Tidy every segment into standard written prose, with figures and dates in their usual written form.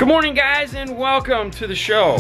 Good morning, guys, and welcome to the show.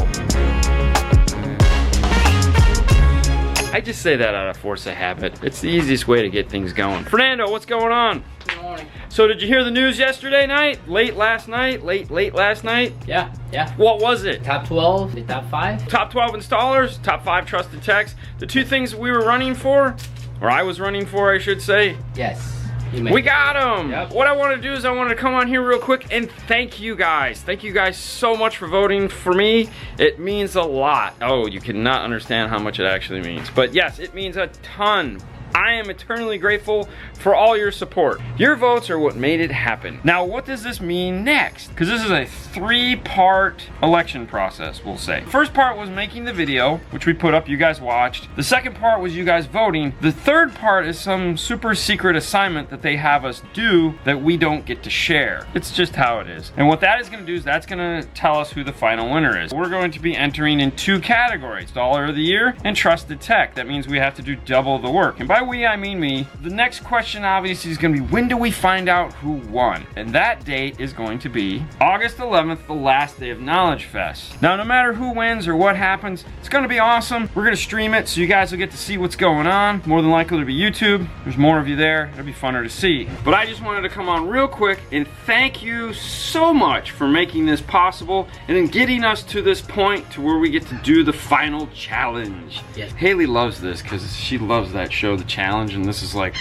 I just say that out of force of habit. It's the easiest way to get things going. Fernando, what's going on? Good morning. So did you hear the news yesterday night? Late last night? Late last night? Yeah. What was it? Top 12, the top 5. Top 12 installers, top 5 trusted techs. The two things we were running for, or I was running for, I should say. Yes. We got them! Yep. What I want to do is I want to come on here real quick and thank you guys. Thank you guys so much for voting for me. It means a lot. Oh, you cannot understand how much it actually means. But yes, it means a ton. I am eternally grateful for all your support. Your votes are what made it happen. Now, what does this mean next? Because this is a 3-part election process, we'll say. First part was making the video, which we put up, you guys watched. The second part was you guys voting. The third part is some super secret assignment that they have us do that we don't get to share. It's just how it is. And what that is gonna do is that's gonna tell us who the final winner is. We're going to be entering in 2 categories, Installer of the Year and Trusted Tech. That means we have to do double the work. And by we, I mean me. The next question obviously is gonna be, when do we find out who won? And that date is going to be August 11th, the last day of Knowledge Fest. Now, no matter who wins or what happens, it's gonna be awesome. We're gonna stream it so you guys will get to see what's going on. More than likely to be YouTube. There's more of you there. It'll be funner to see. But I just wanted to come on real quick and thank you so much for making this possible and then getting us to this point to where we get to do the final challenge. Yes. Haley loves this because she loves that show, The Challenge, and this is like,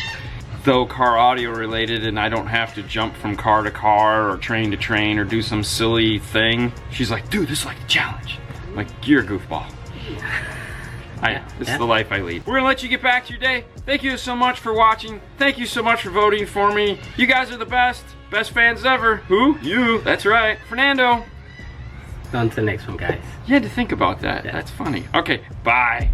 though car audio related and I don't have to jump from car to car or train to train or do some silly thing. She's like, dude, this is like a challenge. I'm like, you're a goofball. This is the life I lead. We're gonna let you get back to your day. Thank you so much for watching. Thank you so much for voting for me. You guys are the best. Best fans ever. Who? You. That's right. Fernando. On to the next one, guys. You had to think about that. Yeah. That's funny. Okay, bye.